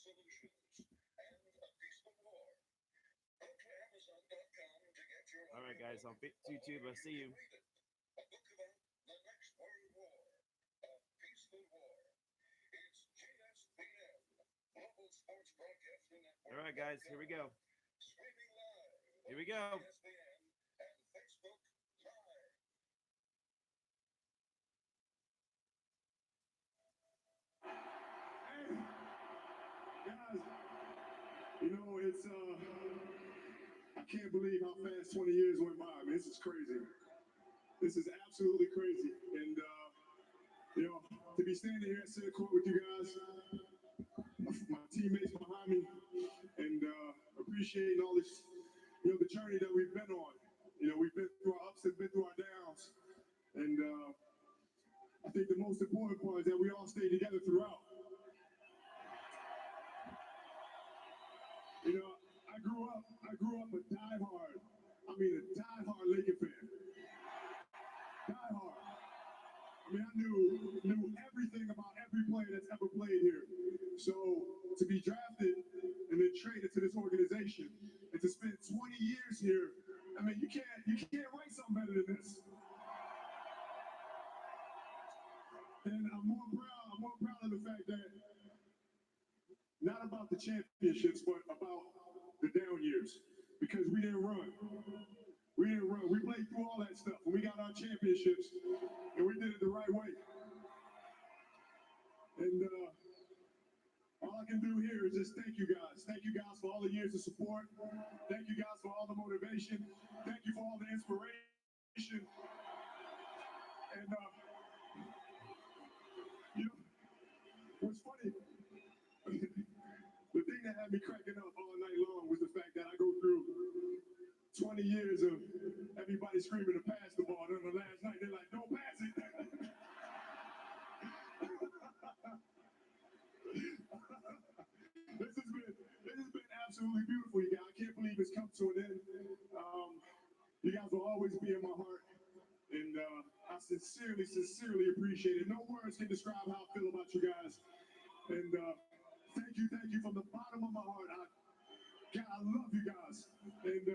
All right, guys, on YouTube, I see you. All right, guys, here we go. Here we go. Hey, guys, you know, I can't believe how fast 20 years went by. Man, this is crazy. This is absolutely crazy. And, you know, to be standing here at center court with you guys, my teammates behind me, and appreciating all this, you know, the journey that we've been on. You know, we've been through our ups and been through our downs. And I think the most important part is that we all stayed together throughout. You know, I grew up a diehard, a diehard Laker fan. Diehard. I mean, I knew everything about every player that's ever played here. So to be drafted and then traded to this organization and to spend 20 years here, I mean, you can't write something better than this. And I'm more proud of the fact that not about the championships, but about the down years. Because we didn't run. We didn't run. We played through all that stuff. And we got our championships, and we did it the right way. And all I can do here is just thank you guys. Thank you guys for all the years of support. Thank you guys for all the motivation. Thank you for all the inspiration. And you know, what's funny, the thing that had me cracking up all night long was the fact that I go through 20 years of everybody screaming to pass the ball. Then the last night, they're like, don't pass it. This has been absolutely beautiful, you guys. I can't believe it's come to an end. You guys will always be in my heart. And I sincerely appreciate it. No words can describe how I feel about you guys. And thank you from the bottom of my heart. God, I love you guys. And I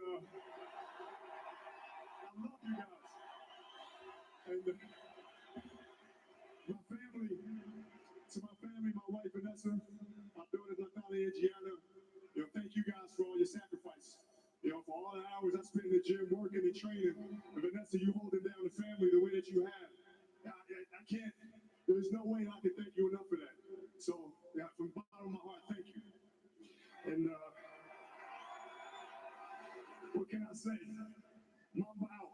love you guys. And my family, my wife Vanessa, my daughters Natalia and Gianna, you know, thank you guys for all your sacrifice. You know, for all the hours I spent in the gym working and training. And Vanessa, you holding down the family the way that you have. I can't, there's no way I can thank you enough for that. So, yeah, from the bottom of my heart, thank you. And what can I say? Mamba out.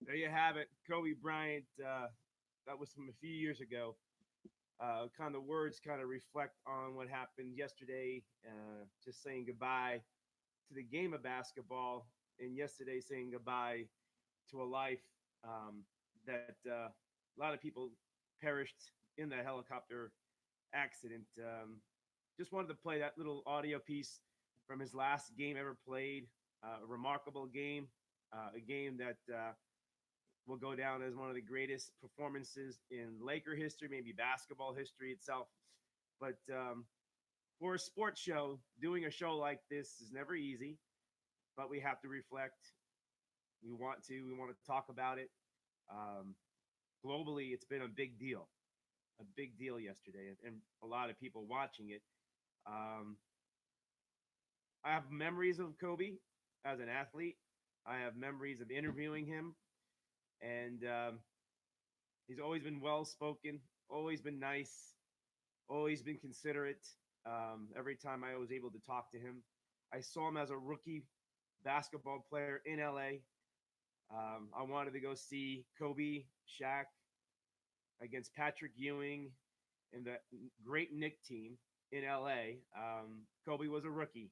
There you have it, Kobe Bryant. That was from a few years ago. Kind of words kind of reflect on what happened yesterday. Just saying goodbye to the game of basketball, and yesterday saying goodbye to a life that a lot of people perished in that helicopter accident. Just wanted to play that little audio piece from his last game ever played. A remarkable game, a game that will go down as one of the greatest performances in Laker history, maybe basketball history itself. But for a sports show, doing a show like this is never easy, but we have to reflect. We want to talk about it. Globally, it's been a big deal yesterday, and a lot of people watching it. I have memories of Kobe as an athlete. I have memories of interviewing him, and he's always been well spoken, always been nice, always been considerate. Every time I was able to talk to him, I saw him as a rookie basketball player in LA. I wanted to go see Kobe, Shaq against Patrick Ewing and the great Knick team in LA. Kobe was a rookie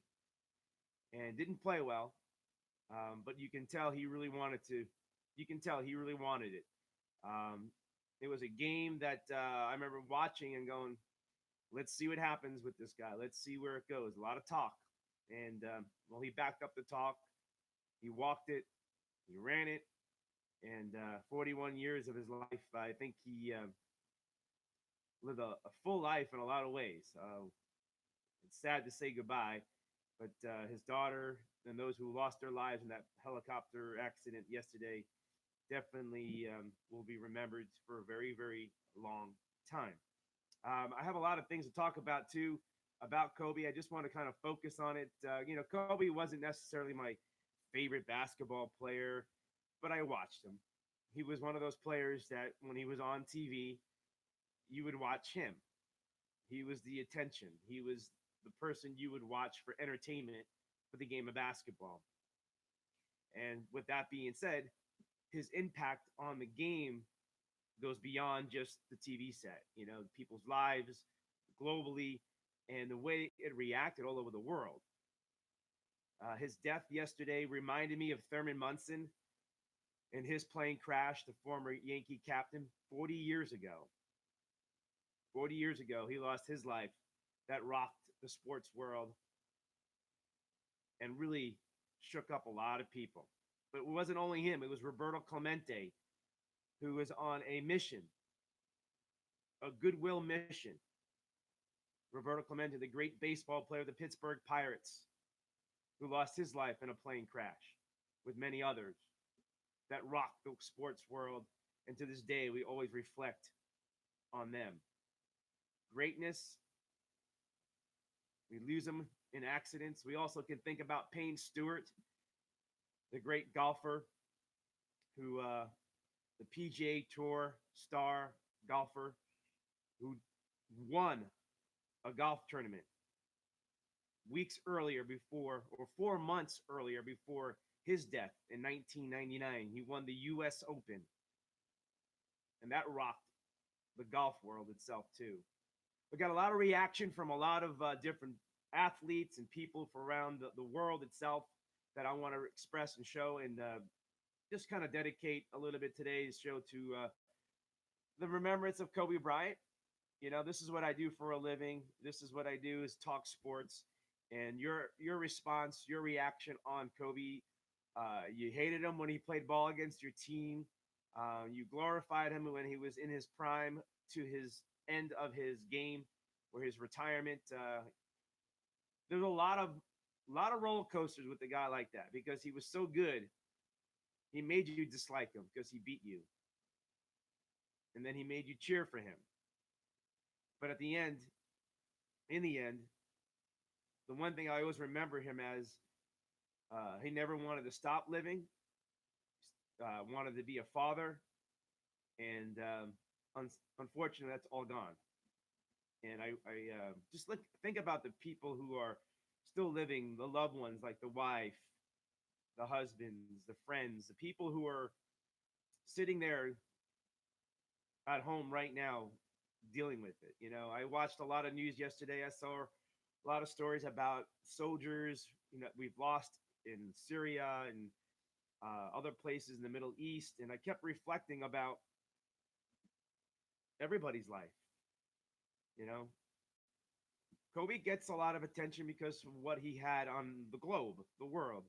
and didn't play well, but you can tell he really wanted to. You can tell he really wanted it. It was a game that I remember watching and going, let's see what happens with this guy. Let's see where it goes. A lot of talk. And, well, he backed up the talk. He walked it. He ran it. And 41 years of his life, I think lived a full life in a lot of ways. It's sad to say goodbye, but his daughter and those who lost their lives in that helicopter accident yesterday definitely will be remembered for a very, very long time. I have a lot of things to talk about too about Kobe. I just want to kind of focus on it. Kobe wasn't necessarily my favorite basketball player, but I watched him. He was one of those players that when he was on TV, you would watch him. He was the attention. He was the person you would watch for entertainment for the game of basketball. And with that being said, his impact on the game goes beyond just the TV set, people's lives globally and the way it reacted all over the world. His death yesterday reminded me of Thurman Munson and his plane crash, the former Yankee captain, 40 years ago. 40 years ago, he lost his life. That rocked the sports world and really shook up a lot of people. But it wasn't only him, it was Roberto Clemente, who was on a mission, a goodwill mission. Roberto Clemente, the great baseball player of the Pittsburgh Pirates, who lost his life in a plane crash with many others that rocked the sports world. And to this day, we always reflect on them. Greatness, we lose them in accidents. We also can think about Payne Stewart, the great golfer who, the PGA Tour star golfer who won a golf tournament weeks earlier before, or 4 months earlier before his death in 1999. He won the U.S. Open, and that rocked the golf world itself too. We got a lot of reaction from a lot of different athletes and people from around the world itself that I want to express and show, and just kind of dedicate a little bit today's show to the remembrance of Kobe Bryant. This is what I do for a living. This is what I do is talk sports. And your response, your reaction on Kobe, you hated him when he played ball against your team. You glorified him when he was in his prime to his end of his game or his retirement. There's a lot of roller coasters with a guy like that because he was so good. He made you dislike him because he beat you, and then he made you cheer for him. But in the end, the one thing I always remember him as, he never wanted to stop living, wanted to be a father, and unfortunately, that's all gone. And I just think about the people who are still living, the loved ones like the wife, the husbands, the friends, the people who are sitting there at home right now dealing with it. I watched a lot of news yesterday. I saw a lot of stories about soldiers, we've lost in Syria and other places in the Middle East. And I kept reflecting about everybody's life. You know, Kobe gets a lot of attention because of what he had on the globe, the world.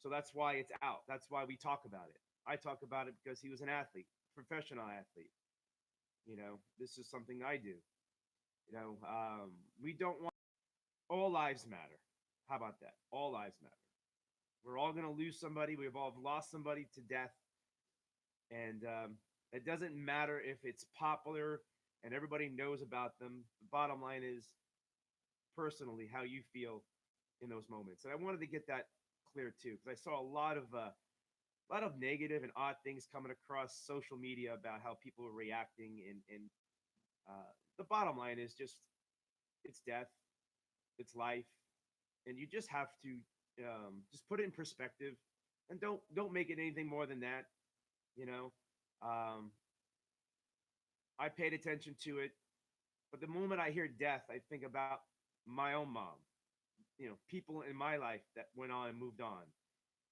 So that's why it's out. That's why we talk about it. I talk about it because he was an athlete, professional athlete. This is something I do. We don't want all lives matter. How about that? All lives matter. We're all going to lose somebody. We've all lost somebody to death. And it doesn't matter if it's popular and everybody knows about them. The bottom line is personally how you feel in those moments. And I wanted to get that clear too, because I saw a lot of negative and odd things coming across social media about how people are reacting. And the bottom line is just it's death, it's life, and you just have to just put it in perspective and don't make it anything more than that. You know, um, I paid attention to it, but the moment I hear death, I think about my own mom. People in my life that went on and moved on,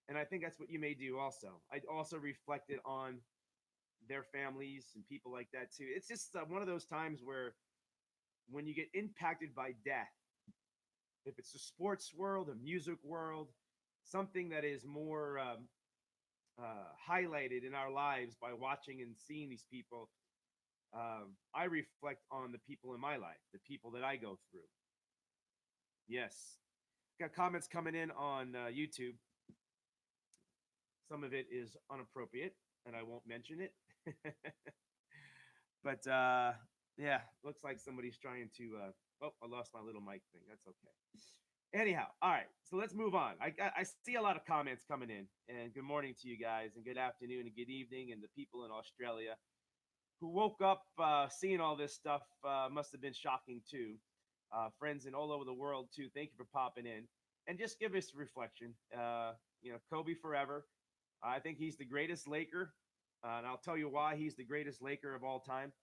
and I think that's what you may do also. I also reflected on their families and people like that too. It's just one of those times where when you get impacted by death, if it's the sports world, a music world, something that is more highlighted in our lives by watching and seeing these people, I reflect on the people in my life, the people that I go through. Yes. Got comments coming in on YouTube. Some of it is inappropriate, and I won't mention it. But yeah, looks like somebody's trying to. Oh, I lost my little mic thing. That's okay. Anyhow, all right. So let's move on. I see a lot of comments coming in, and good morning to you guys, and good afternoon, and good evening, and the people in Australia who woke up seeing all this stuff must have been shocking too. Friends in all over the world too. Thank you for popping in, and just give us a reflection. Kobe forever. I think he's the greatest Laker, and I'll tell you why he's the greatest Laker of all time.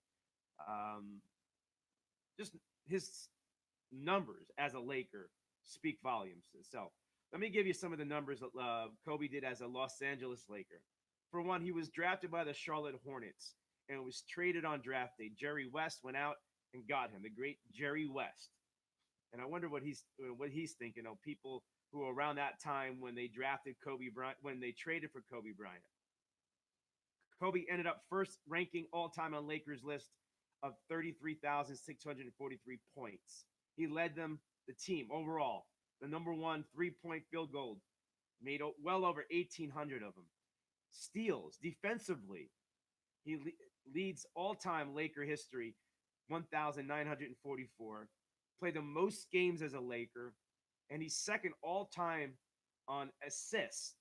Um, just his numbers as a Laker speak volumes to itself. Let me give you some of the numbers that Kobe did as a Los Angeles Laker. For one, he was drafted by the Charlotte Hornets and was traded on draft day. Jerry West went out and got him, the great Jerry West. And I wonder what he's thinking of people who were around that time when they drafted Kobe Bryant, when they traded for Kobe Bryant. Kobe ended up first ranking all time on Lakers list of 33,643 points. He led the team overall, the number one 3-point field goal, made well over 1,800 of them. Steals defensively, he leads all time Laker history, 1,944. Played the most games as a Laker, and he's second all time on assists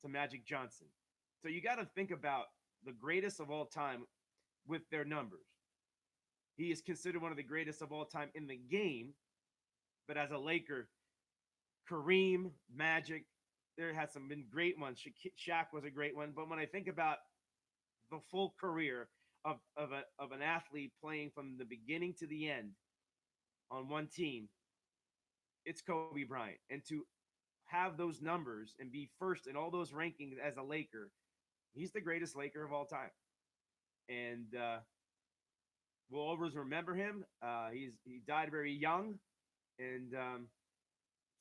to Magic Johnson. So you got to think about the greatest of all time with their numbers. He is considered one of the greatest of all time in the game, but as a Laker, Kareem, Magic, there has some been great ones. Shaq was a great one, but when I think about the full career of an athlete playing from the beginning to the end on one team, it's Kobe Bryant. And to have those numbers and be first in all those rankings as a Laker, he's the greatest Laker of all time. And we'll always remember him. He died very young, and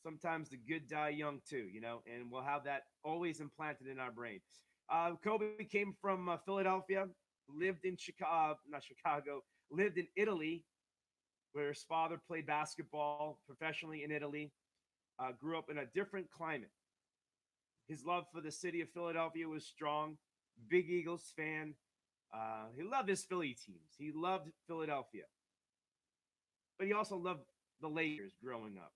sometimes the good die young too, and we'll have that always implanted in our brain. Kobe came from Philadelphia, lived in lived in Italy, where his father played basketball professionally in Italy, grew up in a different climate. His love for the city of Philadelphia was strong. Big Eagles fan. He loved his Philly teams. He loved Philadelphia. But he also loved the Lakers growing up.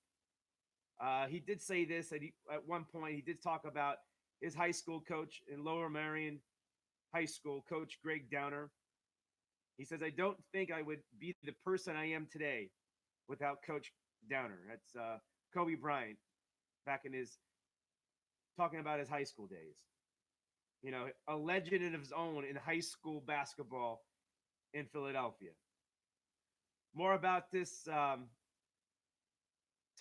He did say this at one point. He did talk about his high school coach in Lower Merion High School, Coach Greg Downer. He says, I don't think I would be the person I am today without Coach Downer. That's Kobe Bryant back in his talking about his high school days. A legend in his own in high school basketball in Philadelphia. More about this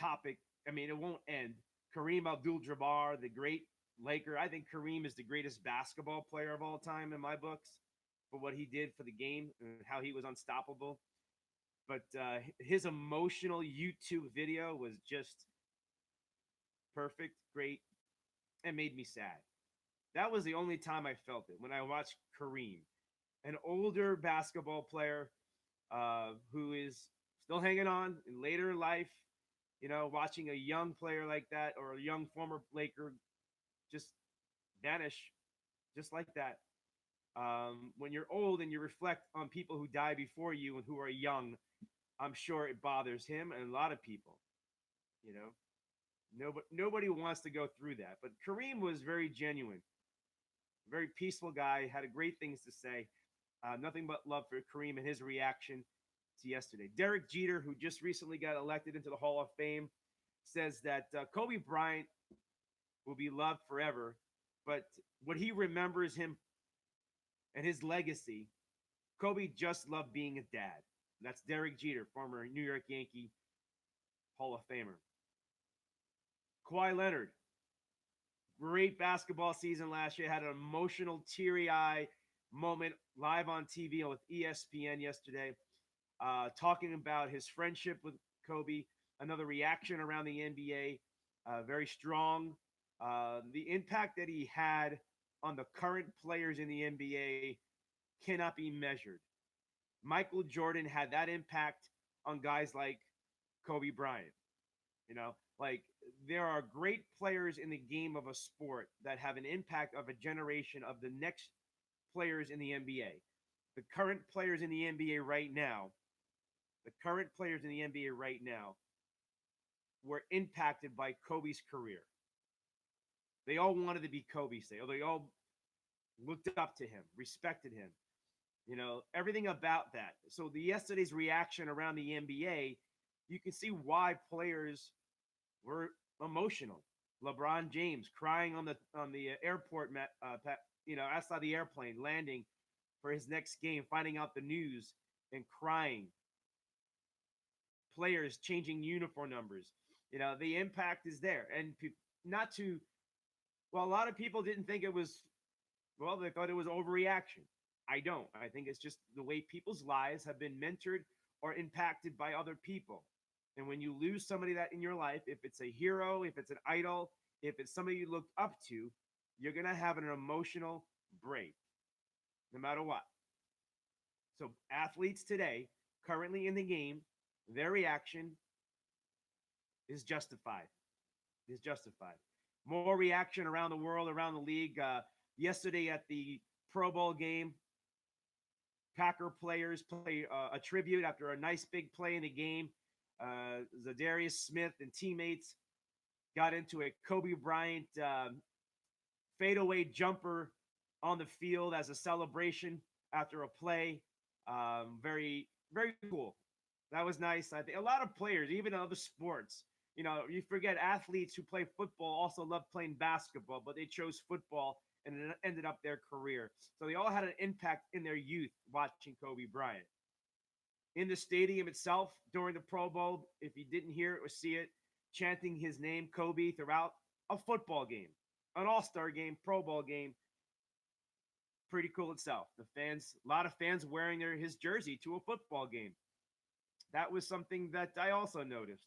topic. I mean, it won't end. Kareem Abdul-Jabbar, the great Laker. I think Kareem is the greatest basketball player of all time in my books for what he did for the game and how he was unstoppable. But his emotional YouTube video was just perfect, great, and made me sad. That was the only time I felt it, when I watched Kareem, an older basketball player who is still hanging on in later life, watching a young player like that or a young former Laker just vanish just like that. When you're old and you reflect on people who die before you and who are young, I'm sure it bothers him and a lot of people. You know, nobody wants to go through that. But Kareem was very genuine, very peaceful guy, had a great things to say. Nothing but love for Kareem and his reaction to yesterday. Derek Jeter, who just recently got elected into the Hall of Fame, says that Kobe Bryant will be loved forever, but what he remembers him and his legacy, Kobe just loved being a dad. That's Derek Jeter, former New York Yankee Hall of Famer. Kawhi Leonard, great basketball season last year, had an emotional, teary-eye moment live on TV with ESPN yesterday, talking about his friendship with Kobe, another reaction around the NBA, very strong. The impact that he had on the current players in the NBA cannot be measured. Michael Jordan had that impact on guys like Kobe Bryant. You know, like there are great players in the game of a sport that have an impact of a generation of the next players in the NBA. The current players in the NBA right now, the current players in the NBA right now were impacted by Kobe's career. They all wanted to be Kobe, say, or they all looked up to him, respected him. You know, everything about that. So the yesterday's reaction around the NBA, you can see why players were emotional. LeBron James crying on the airport, outside the airplane, landing for his next game, finding out the news and crying. Players changing uniform numbers. You know, the impact is there, and not to. Well, a lot of people didn't think it was. Well, they thought it was overreaction. I don't. I think it's just the way people's lives have been mentored or impacted by other people. And when you lose somebody that in your life, if it's a hero, if it's an idol, if it's somebody you looked up to, you're going to have an emotional break, no matter what. So, athletes today, currently in the game, their reaction is justified. Is justified. More reaction around the world, around the league. Yesterday at the Pro Bowl game, Packer players play a tribute after a nice big play in the game. Zadarius Smith and teammates got into a Kobe Bryant fadeaway jumper on the field as a celebration after a play. Very, very cool. That was nice. I think a lot of players, even in other sports, you know, you forget athletes who play football also love playing basketball, but they chose football and it ended up their career. So they all had an impact in their youth watching Kobe Bryant. In the stadium itself during the Pro Bowl, if you didn't hear it or see it, chanting his name, Kobe, throughout a football game, an all star game, Pro Bowl game. Pretty cool itself. The fans, a lot of fans wearing his jersey to a football game. That was something that I also noticed.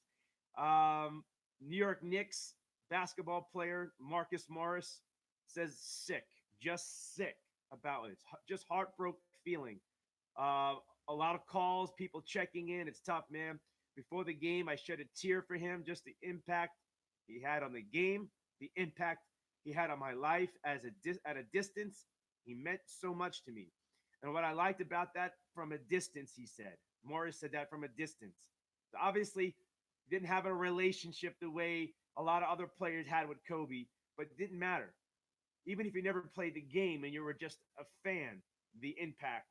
New York Knicks basketball player Marcus Morris says just sick about it. It's just heartbroken feeling. Uh, a lot of calls, people checking in. It's tough, man. Before the game, I shed a tear for him, just the impact he had on the game, the impact he had on my life at a distance. He meant so much to me. And what I liked about that, from a distance, he said. Morris said that from a distance. So obviously, didn't have a relationship the way a lot of other players had with Kobe, but it didn't matter. Even if you never played the game and you were just a fan, the impact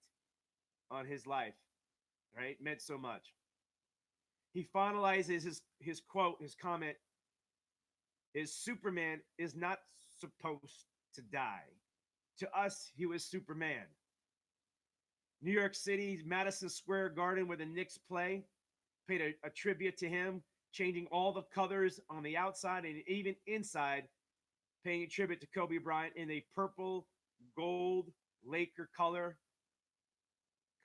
on his life, right, meant so much. He finalizes his quote, his comment is Superman is not supposed to die. To us, he was Superman. New York City's Madison Square Garden, where the Knicks play, paid a tribute to him, changing all the colors on the outside and even inside, paying a tribute to Kobe Bryant in a purple, gold, Laker color.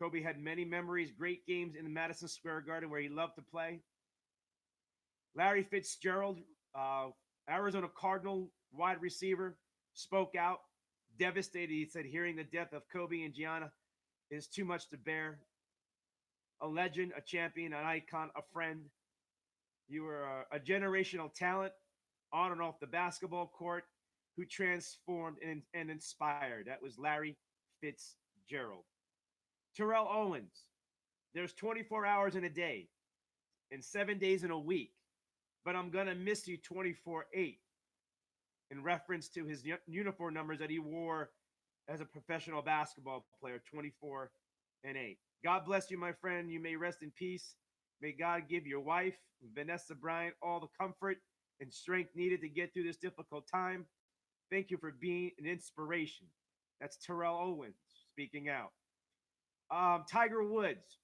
Kobe had many memories, great games in the Madison Square Garden where he loved to play. Larry Fitzgerald, Arizona Cardinal wide receiver, spoke out, devastated. He said, hearing the death of Kobe and Gianna is too much to bear. A legend, a champion, an icon, a friend. You were a generational talent on and off the basketball court who transformed and inspired. That was Larry Fitzgerald. Terrell Owens, there's 24 hours in a day and 7 days in a week, but I'm going to miss you 24/8 in reference to his uniform numbers that he wore as a professional basketball player, 24/8. God bless you, my friend. You may rest in peace. May God give your wife, Vanessa Bryant, all the comfort and strength needed to get through this difficult time. Thank you for being an inspiration. That's Terrell Owens speaking out. Tiger Woods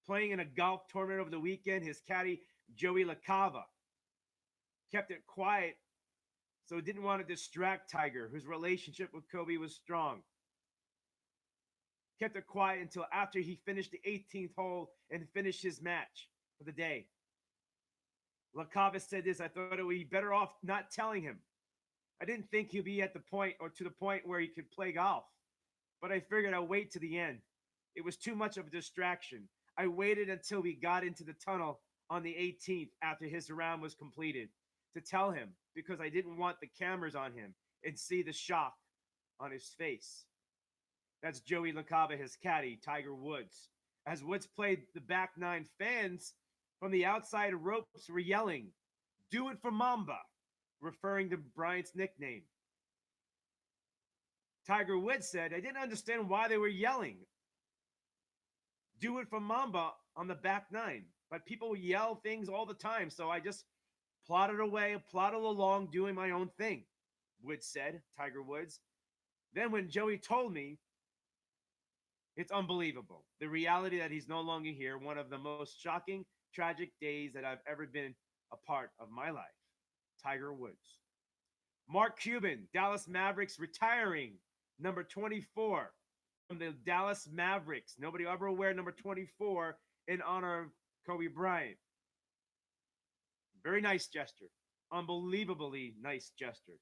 playing in a golf tournament over the weekend. His caddy, Joey LaCava, kept it quiet, so didn't want to distract Tiger, whose relationship with Kobe was strong. Kept it quiet until after he finished the 18th hole and finished his match for the day. LaCava said this, I thought it would be better off not telling him. I didn't think he'd be at the point or to the point where he could play golf. but I figured I'd wait to the end. It was too much of a distraction. I waited until we got into the tunnel on the 18th after his round was completed to tell him because I didn't want the cameras on him and see the shock on his face. That's Joey LaCava, his caddy, Tiger Woods. As Woods played the back nine, fans from the outside ropes were yelling, "Do it for Mamba," referring to Bryant's nickname. Tiger Woods said, "I didn't understand why they were yelling. Do it for Mamba on the back nine." But people yell things all the time, so I just plodded away, plodded along, doing my own thing, Woods said, Tiger Woods. Then when Joey told me, it's unbelievable. The reality that he's no longer here, one of the most shocking, tragic days that I've ever been a part of my life. Tiger Woods. Mark Cuban, Dallas Mavericks retiring, number 24 from the Dallas Mavericks. Nobody ever wear number 24 in honor of Kobe Bryant. Very nice gesture. Unbelievably nice gesture.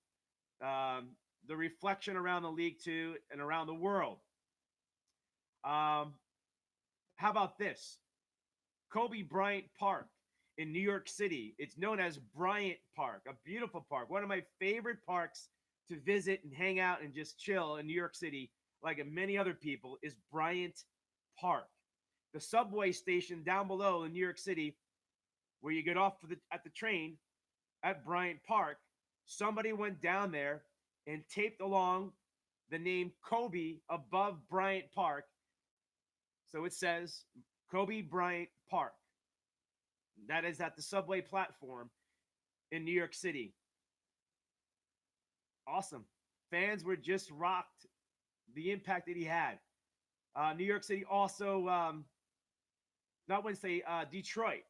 The reflection around the league, too, and around the world. How about this? Kobe Bryant Park in New York City. It's known as Bryant Park, a beautiful park. One of my favorite parks to visit and hang out and just chill in New York City, like many other people, is Bryant Park. The subway station down below in New York City, where you get off at the train at Bryant Park, somebody went down there and taped along the name Kobe above Bryant Park. So it says Kobe Bryant Park. That is at the subway platform in New York City. Awesome. Fans were just rocked the impact that he had. New York City also, not when say Detroit,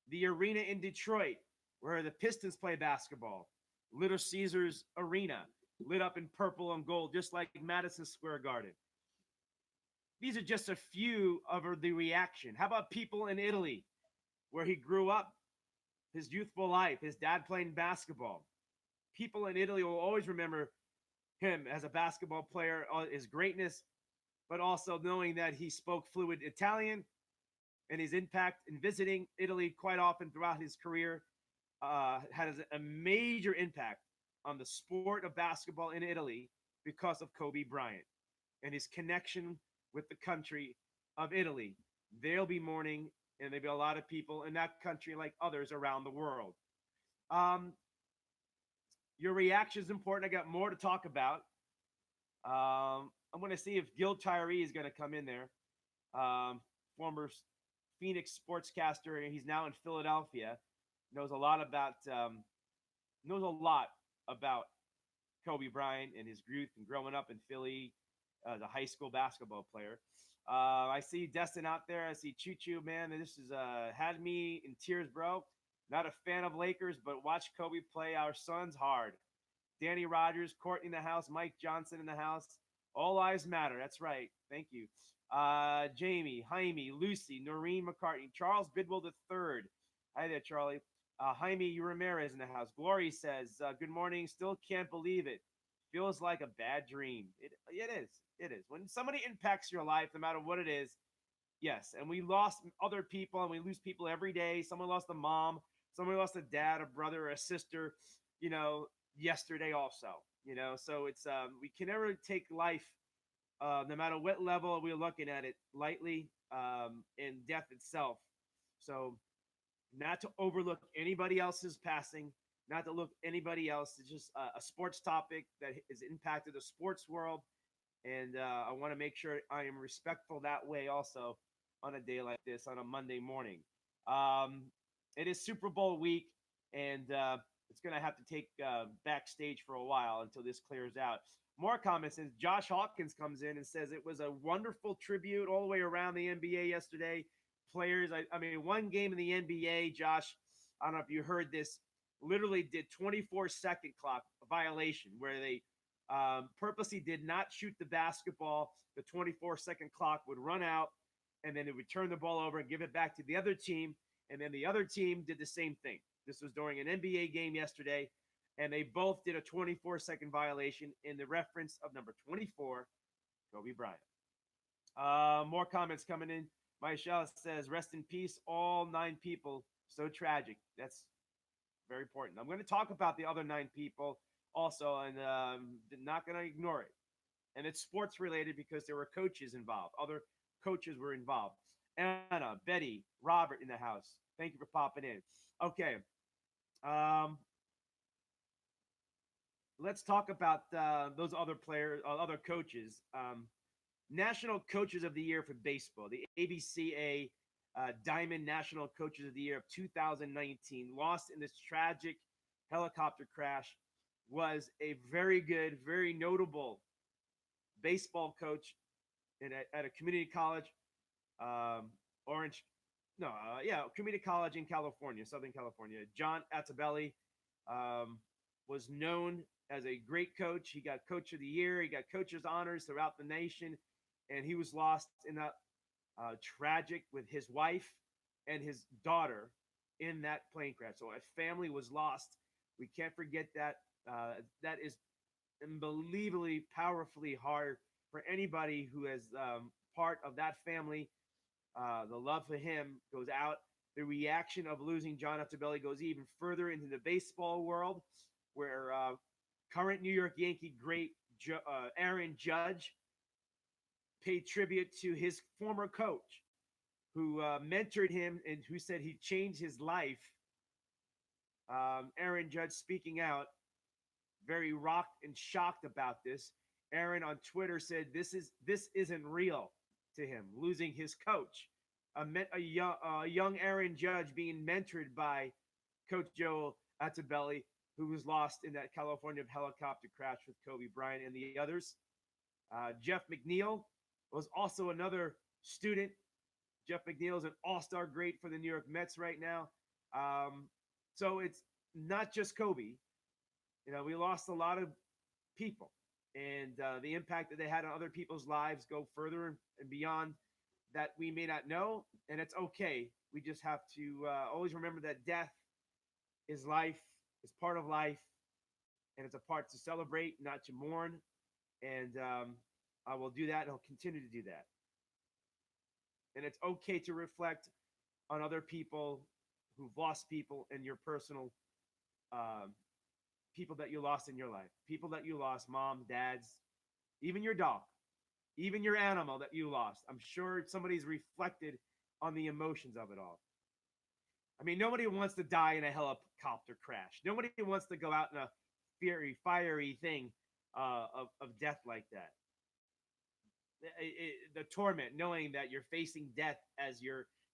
the arena in Detroit where the Pistons play basketball, Little Caesars Arena, lit up in purple and gold, just like Madison Square Garden. These are just a few of the reaction. How about people in Italy, where he grew up, his youthful life, his dad playing basketball? People in Italy will always remember him as a basketball player, his greatness, but also knowing that he spoke fluent Italian and his impact in visiting Italy quite often throughout his career had a major impact on the sport of basketball in Italy because of Kobe Bryant and his connection with the country of Italy. They'll be mourning, and there'll be a lot of people in that country, like others around the world. Um, your reaction is important. I got more to talk about. I'm going to see if Gil Tyree is going to come in there. Former Phoenix sportscaster. He's now in Philadelphia. Knows a lot about Kobe Bryant and his youth and growing up in Philly as a high school basketball player. I see Destin out there. I see Choo Choo, man. This is had me in tears, bro. Not a fan of Lakers, but watch Kobe play our sons hard. Danny Rogers, Courtney in the house, Mike Johnson in the house. All lives matter. That's right. Thank you. Jamie, Jaime, Lucy, Noreen McCartney, Charles Bidwell III. Hi there, Charlie. Jaime Ramirez in the house. Glory says, good morning. Still can't believe it. Feels like a bad dream. It is. It is. When somebody impacts your life, no matter what it is, yes. And we lost other people, and we lose people every day. Someone lost a mom. Someone lost a dad, a brother, or a sister, yesterday also. So it's we can never take life, no matter what level we're looking at it, lightly, in death itself. So not to overlook anybody else's passing, not to look anybody else. It's just a sports topic that has impacted the sports world. And I want to make sure I am respectful that way also on a day like this, on a Monday morning. It is Super Bowl week, and it's going to have to take backstage for a while until this clears out. More comments. Since Josh Hawkins comes in and says it was a wonderful tribute all the way around the NBA yesterday. Players, I mean, one game in the NBA, Josh, I don't know if you heard this, literally did 24-second clock violation where they purposely did not shoot the basketball. The 24-second clock would run out, and then it would turn the ball over and give it back to the other team, and then the other team did the same thing. This was during an NBA game yesterday, and they both did a 24-second violation in the reference of number 24 Kobe Bryant. More comments coming in. Michelle says, "Rest in peace, all 9 people. So tragic." That's very important. I'm going to talk about the other 9 people also, and not going to ignore it. And it's sports related because there were coaches involved. Other coaches were involved. Anna, Betty, Robert in the house. Thank you for popping in. Okay. Um, let's talk about those other players, other coaches. National Coaches of the Year for baseball, the ABCA Diamond National Coaches of the Year of 2019, lost in this tragic helicopter crash, was a very good, very notable baseball coach at a community college, Orange, no, yeah, community college in California, Southern California. John Atabelli um, was known as a great coach. He got Coach of the Year. He got coaches honors throughout the nation, and he was lost in that tragic with his wife and his daughter in that plane crash. So a family was lost. We can't forget that. That is unbelievably powerfully hard for anybody who is part of that family. The love for him goes out. The reaction of losing John Altabelli goes even further into the baseball world, where current New York Yankee great Aaron Judge paid tribute to his former coach, who mentored him and who said he changed his life. Aaron Judge speaking out, very rocked and shocked about this. Aaron on Twitter said this isn't real to him, losing his coach. A young Aaron Judge being mentored by Coach Joe Atabelli, who was lost in that California helicopter crash with Kobe Bryant and the others. Jeff McNeil was also another student. Jeff McNeil is an all-star great for the New York Mets right now. So it's not just Kobe. You know, we lost a lot of people, and the impact that they had on other people's lives go further and beyond that we may not know, and it's okay. We just have to always remember that death is life, is part of life, and it's a part to celebrate, not to mourn. And I will do that, and I'll continue to do that. And it's okay to reflect on other people who've lost people in your personal um, people that you lost in your life, people that you lost, mom, dads, even your dog, even your animal that you lost. I'm sure somebody's reflected on the emotions of it all. I mean, nobody wants to die in a helicopter crash. Nobody wants to go out in a fiery thing of death like that. The torment, knowing that you're facing death as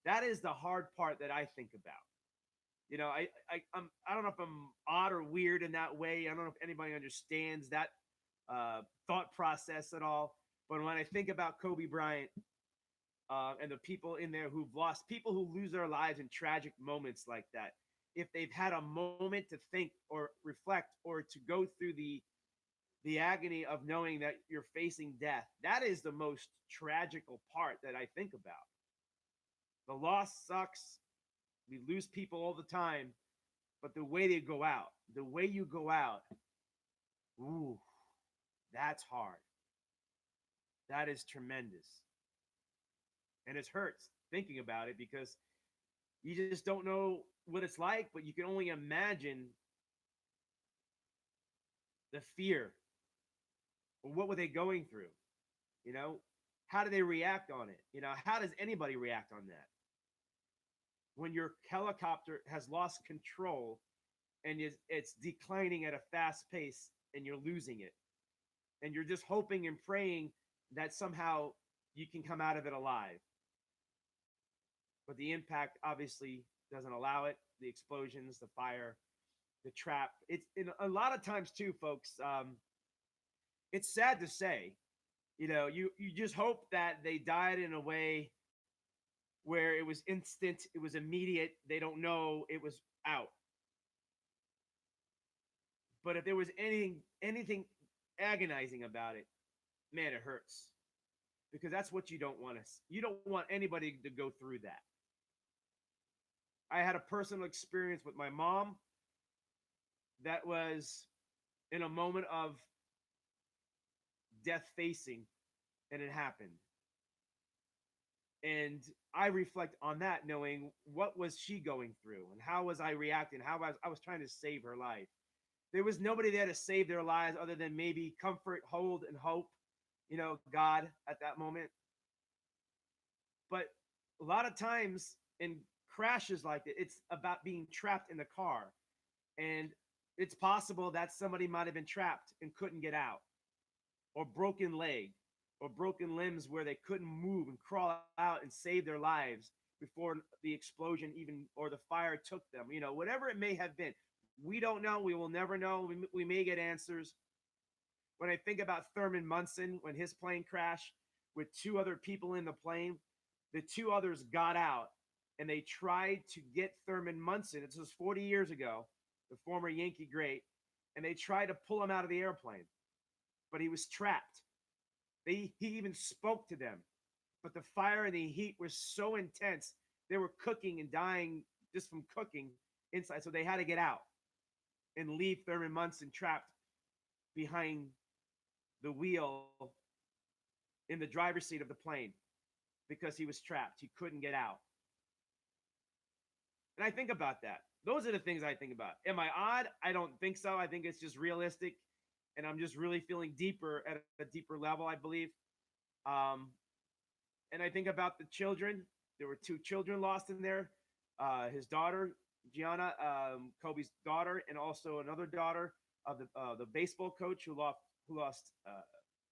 that is the hard part that I think about. You know, I don't know if I'm odd or weird in that way. I don't know if anybody understands that thought process at all. But when I think about Kobe Bryant and the people in there who've lost, people who lose their lives in tragic moments like that, if they've had a moment to think or reflect or to go through the agony of knowing that you're facing death, that is the most tragical part that I think about. The loss sucks. We lose people all the time, but the way they go out, the way you go out, ooh, that's hard. That is tremendous. And it hurts thinking about it because you just don't know what it's like, but you can only imagine the fear. What were they going through? You know, how do they react on it? You know, how does anybody react on that? When your helicopter has lost control and it's declining at a fast pace and you're losing it. And you're just hoping and praying that somehow you can come out of it alive. But the impact obviously doesn't allow it. The explosions, the fire, the trap. It's in a lot of times too, folks. It's sad to say, you know, you just hope that they died in a way where it was instant, it was immediate. They don't know it was out. But if there was anything agonizing about it, man, it hurts because that's what you don't want to. You don't want anybody to go through that. I had a personal experience with my mom that was in a moment of death facing, and it happened. And I reflect on that, knowing what was she going through and how was I reacting, how I was trying to save her life. There was nobody there to save their lives other than maybe comfort, hold, and hope, God at that moment. But a lot of times in crashes like that, it's about being trapped in the car. And it's possible that somebody might have been trapped and couldn't get out, or broken leg, or broken limbs where they couldn't move and crawl out and save their lives before the explosion even or the fire took them. Whatever it may have been. We don't know. We will never know. We may get answers. When I think about Thurman Munson, when his plane crashed with two other people in the plane, the two others got out and they tried to get Thurman Munson. This was 40 years ago, the former Yankee great, and they tried to pull him out of the airplane, but he was trapped. He even spoke to them, but the fire and the heat was so intense they were cooking and dying just from cooking inside. So they had to get out and leave Thurman Munson trapped behind the wheel in the driver's seat of the plane because he was trapped. He couldn't get out. And I think about that. Those are the things I think about. Am I odd? I don't think so. I think it's just realistic. And I'm just really feeling deeper at a deeper level, I believe. Um, and I think about the children. There were two children lost in there. His daughter, Gianna, Kobe's daughter, and also another daughter of the baseball coach who lost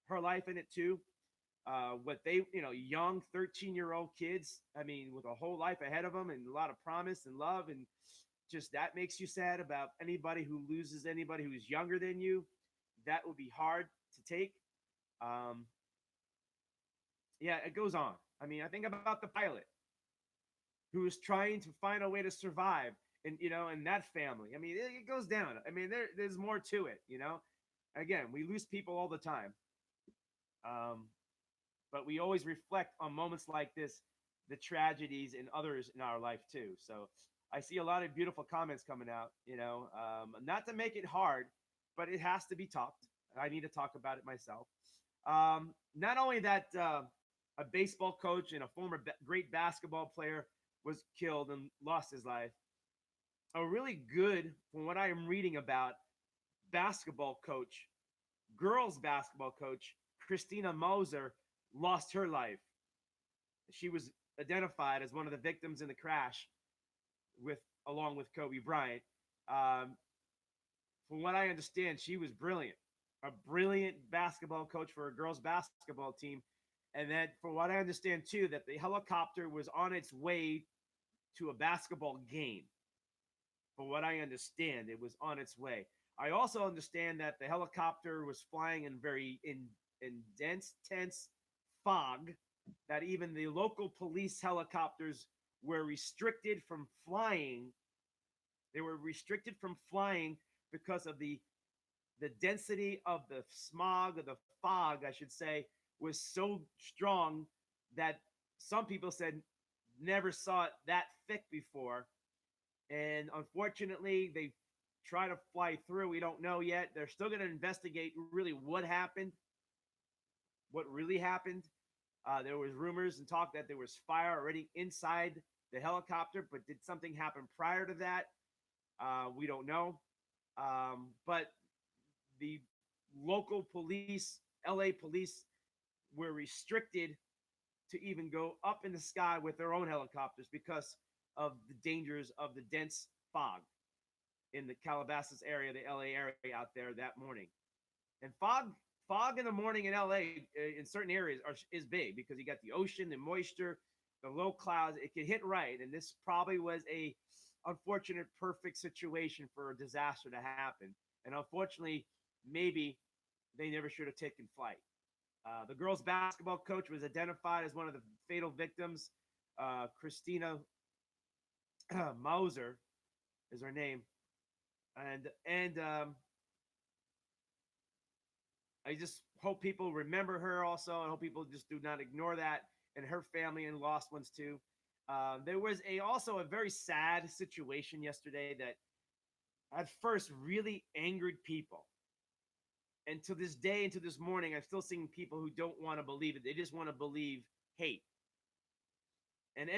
her life in it too. What they, young 13-year-old kids. I mean, with a whole life ahead of them and a lot of promise and love, and just that makes you sad about anybody who loses anybody who's younger than you. That would be hard to take. Um, yeah, it goes on. I mean, I think about the pilot who is trying to find a way to survive, and that family. I mean, it goes down. I mean, there's more to it. Again, we lose people all the time. Um, but we always reflect on moments like this, the tragedies in others in our life too. So I see a lot of beautiful comments coming out. Not to make it hard, but it has to be talked. I need to talk about it myself. Not only that, a baseball coach and a former great basketball player was killed and lost his life. A really good, from what I am reading about, basketball coach, girls basketball coach, Christina Moser, lost her life. She was identified as one of the victims in the crash with along with Kobe Bryant. Um, from what I understand, she was brilliant, a brilliant basketball coach for a girls basketball team. And then, from what I understand too, that the helicopter was on its way to a basketball game. From what I understand, it was on its way. I also understand that the helicopter was flying in dense, tense fog, that even the local police helicopters were restricted from flying. They were restricted from flying because of the density of the smog or the fog, I should say, was so strong that some people said never saw it that thick before. And unfortunately, they try to fly through. We don't know yet. They're still going to investigate really what happened, what really happened. There was rumors and talk that there was fire already inside the helicopter, but did something happen prior to that? We don't know. But the local police, LA police, were restricted to even go up in the sky with their own helicopters because of the dangers of the dense fog in the Calabasas area, the LA area out there that morning. And fog in the morning in LA in certain areas is big because you got the ocean, the moisture, the low clouds. It can hit right, and this probably was a unfortunate perfect situation for a disaster to happen. And unfortunately, maybe they never should have taken flight. The girls' basketball coach was identified as one of the fatal victims. Christina Mauser is her name, and I just hope people remember her. Also, I hope people just do not ignore that, and her family and lost ones too. There was also a very sad situation yesterday that at first really angered people. And to this day and to this morning, I've still seen people who don't want to believe it. They just want to believe hate. An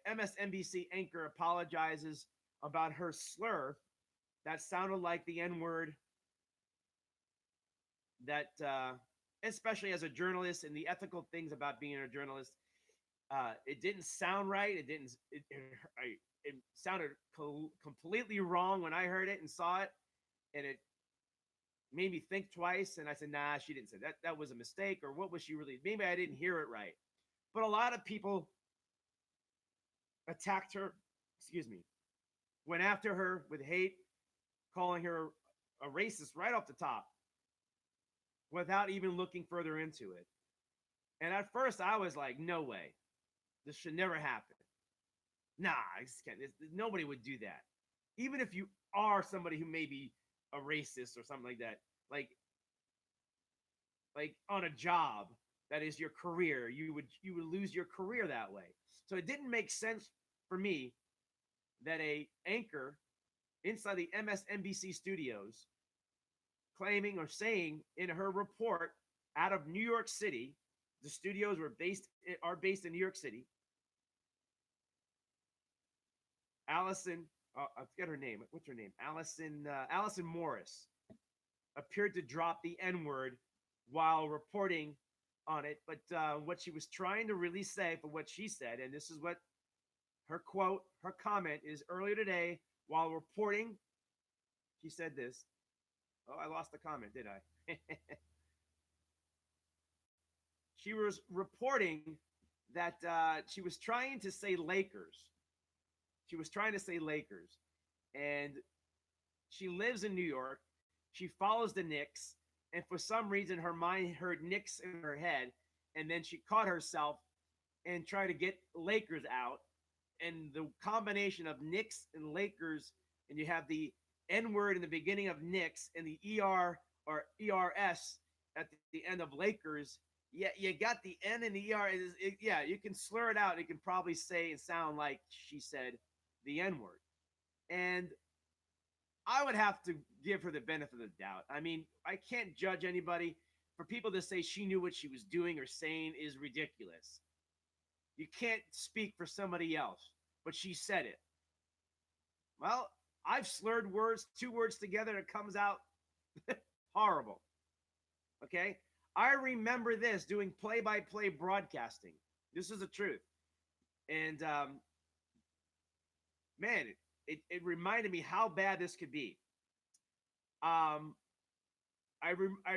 MSNBC anchor apologizes about her slur that sounded like the N word. That, especially as a journalist and the ethical things about being a journalist, it didn't sound right. It didn't. It sounded completely wrong when I heard it and saw it, and it made me think twice. And I said, "Nah, she didn't say that. That was a mistake, or what was she really? Maybe I didn't hear it right." But a lot of people attacked her. Excuse me. Went after her with hate, calling her a racist right off the top, without even looking further into it. And at first, I was like, "No way, this should never happen." Nah, I just can't. Nobody would do that. Even if you are somebody who may be a racist or something like that, like on a job that is your career, you would lose your career that way. So it didn't make sense for me that a anchor inside the MSNBC studios claiming or saying in her report out of New York City, the studios are based in New York City. Allison, I forget her name. What's her name? Allison Morris appeared to drop the N word while reporting on it. But what she was trying to really say, for what she said, and this is what her quote, her comment is: earlier today, while reporting, she said this. Oh, I lost the comment, did I? She was reporting that she was trying to say Lakers. She was trying to say Lakers. And she lives in New York. She follows the Knicks. And for some reason, her mind heard Knicks in her head. And then she caught herself and tried to get Lakers out. And the combination of Knicks and Lakers, and you have the N word in the beginning of Knicks and the ER or ERS at the end of Lakers. Yeah, you got the N and the ER. Yeah, you can slur it out. You can probably say and sound like she said the N word. And I would have to give her the benefit of the doubt. I mean, I can't judge anybody. For people to say she knew what she was doing or saying is ridiculous. You can't speak for somebody else, but she said it. Well, I've slurred words, two words together, it comes out horrible. Okay? I remember this doing play by play broadcasting. This is the truth. And man, it reminded me how bad this could be. Um, I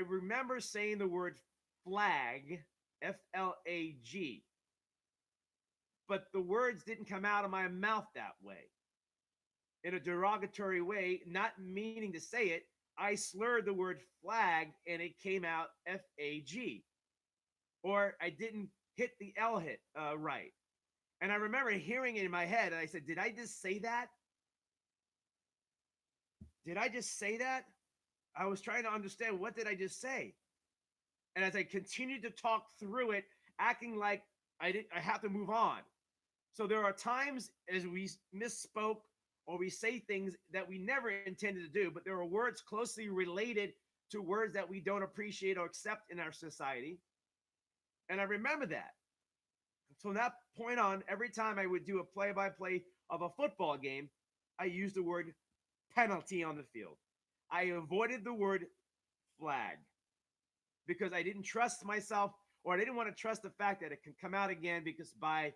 remember saying the word flag, FLAG, but the words didn't come out of my mouth that way. In a derogatory way, not meaning to say it, I slurred the word flag and it came out FAG. Or I didn't hit the L hit right. And I remember hearing it in my head and I said, did I just say that? Did I just say that? I was trying to understand, what did I just say? And as I continued to talk through it, acting like I have to move on. So there are times as we misspoke or we say things that we never intended to do, but there are words closely related to words that we don't appreciate or accept in our society. And I remember that. From that point on, every time I would do a play-by-play of a football game, I used the word penalty on the field. I avoided the word flag because I didn't trust myself, or I didn't want to trust the fact that it can come out again, because by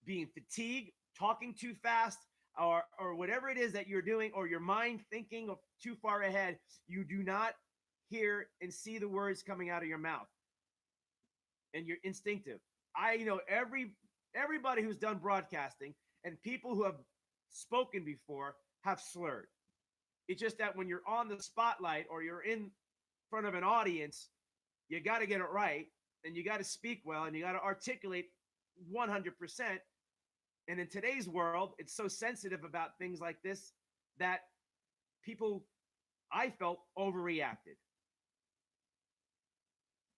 being fatigued, talking too fast, or whatever it is that you're doing, or your mind thinking of too far ahead, you do not hear and see the words coming out of your mouth, and you're instinctive. I know everybody who's done broadcasting and people who have spoken before have slurred. It's just that when you're on the spotlight or you're in front of an audience, you got to get it right, and you got to speak well, and you got to articulate 100%. And in today's world, it's so sensitive about things like this that people, I felt, overreacted.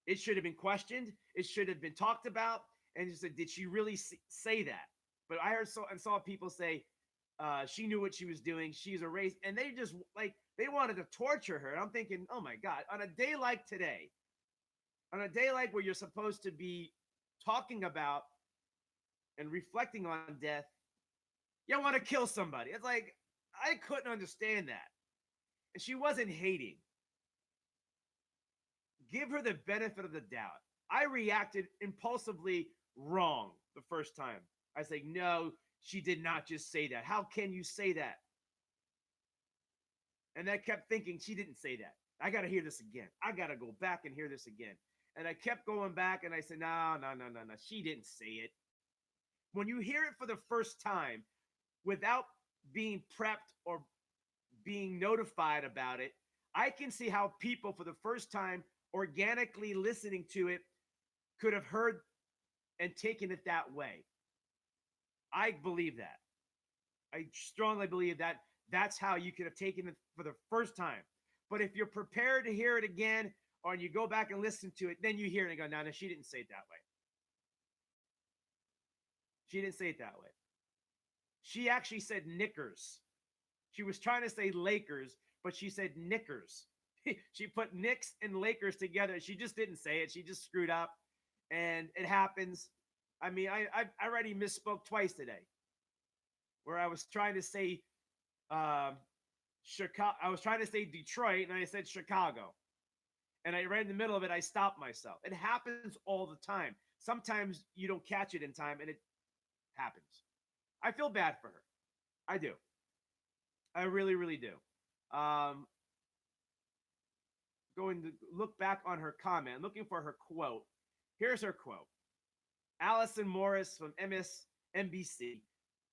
It should have been questioned. It should have been talked about. And you said, did she really say that? But I heard and saw people say, She knew what she was doing. She's a race, and they just like they wanted to torture her. And I'm thinking, oh my god, on a day like today, on a day like where you're supposed to be talking about and reflecting on death, you want to kill somebody. It's like I couldn't understand that. And she wasn't hating. Give her the benefit of the doubt. I reacted impulsively wrong the first time. I say, no, she did not just say that. How can you say that? And I kept thinking she didn't say that. I got to hear this again. I got to go back and hear this again. And I kept going back and I said, no, no, no, no, no. She didn't say it. When you hear it for the first time without being prepped or being notified about it, I can see how people for the first time organically listening to it could have heard and taken it that way. I believe that. I strongly believe that that's how you could have taken it for the first time. But if you're prepared to hear it again, or you go back and listen to it, then you hear it and go, no, no, she didn't say it that way. She didn't say it that way. She actually said knickers. She was trying to say Lakers, but she said knickers. She put Knicks and Lakers together. She just didn't say it. She just screwed up, and it happens. I mean, I already misspoke twice today, where I was trying to say Chicago. I was trying to say Detroit, and I said Chicago. And I right in the middle of it, I stopped myself. It happens all the time. Sometimes you don't catch it in time, and it happens. I feel bad for her. I do. I really, really do. Going to look back on her comment, looking for her quote. Here's her quote. Allison Morris from MSNBC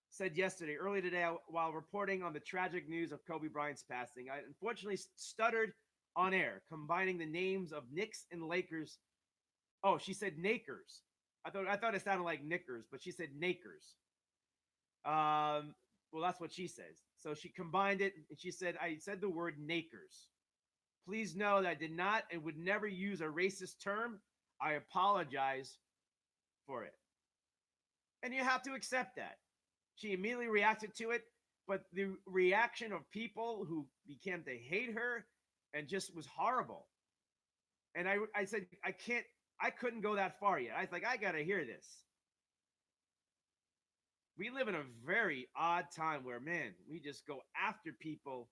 said yesterday, early today, while reporting on the tragic news of Kobe Bryant's passing, I unfortunately stuttered on air, combining the names of Knicks and Lakers. Oh, she said Nakers. I thought it sounded like Knickers, but she said Nakers. Well, that's what she says. So she combined it, and she said, I said the word Nakers. Please know that I did not and would never use a racist term. I apologize for it. And you have to accept that. She immediately reacted to it, but the reaction of people who began to hate her and just was horrible. And I said, I couldn't go that far yet. I was like, I got to hear this. We live in a very odd time where, man, we just go after people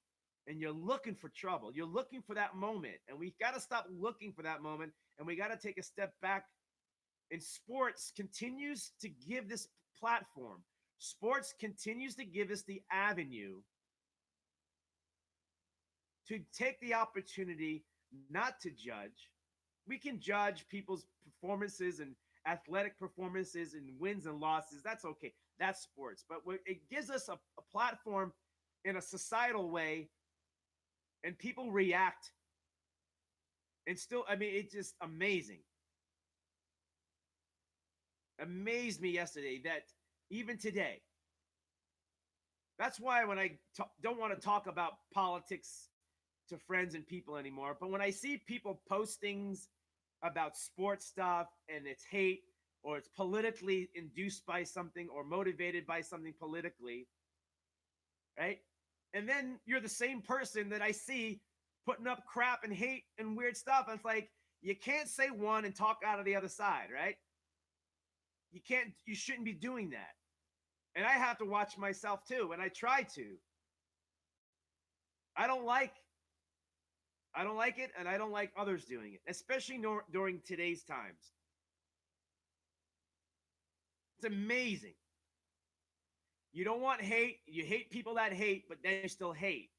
and you're looking for trouble. You're looking for that moment. And we got to stop looking for that moment. And we got to take a step back. And sports continues to give this platform. Sports continues to give us the avenue to take the opportunity not to judge. We can judge people's performances and athletic performances and wins and losses. That's okay. That's sports. But it gives us a platform in a societal way, and people react. And still, I mean, it's just amazing. Amazed me yesterday that even today, that's why when I don't want to talk about politics to friends and people anymore, but when I see people post things about sports stuff and it's hate or it's politically induced by something or motivated by something politically, right? And then you're the same person that I see putting up crap and hate and weird stuff. It's like, you can't say one and talk out of the other side, right? You shouldn't be doing that. And I have to watch myself too. And I try to. I don't like it, and I don't like others doing it, especially during today's times. It's amazing. You don't want hate. You hate people that hate, but then you still hate.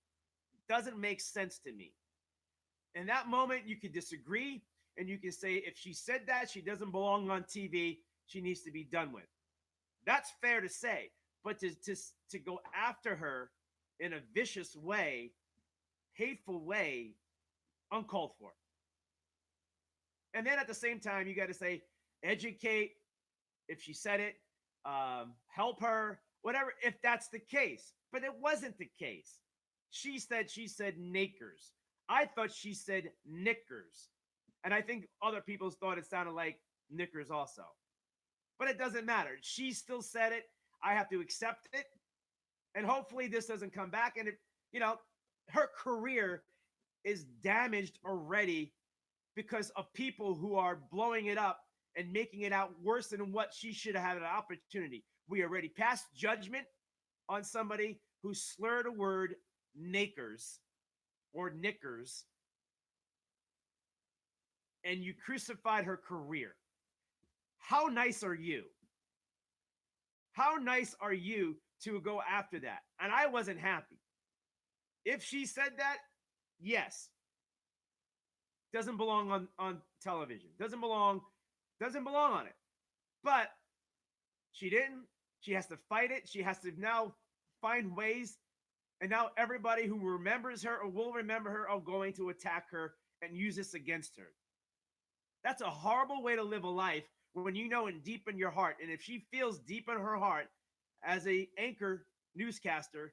It doesn't make sense to me. In that moment, you can disagree, and you can say, if she said that, she doesn't belong on TV. She needs to be done with. That's fair to say. But to go after her in a vicious way, hateful way, uncalled for. And then at the same time, you got to say, educate if she said it, help her, whatever, if that's the case. But it wasn't the case. She said nakers. I thought she said knickers. And I think other people thought it sounded like knickers also. But it doesn't matter. She still said it. I have to accept it. And hopefully this doesn't come back. And you know, her career is damaged already because of people who are blowing it up and making it out worse than what she should have had an opportunity. We already passed judgment on somebody who slurred a word nakers or knickers, and you crucified her career. How nice are you? How nice are you to go after that? And I wasn't happy. If she said that, yes, doesn't belong on television. Doesn't belong on it. But she didn't. She has to fight it. She has to now find ways. And now everybody who remembers her or will remember her are going to attack her and use this against her. That's a horrible way to live a life when you know in deep in your heart. And if she feels deep in her heart as a anchor newscaster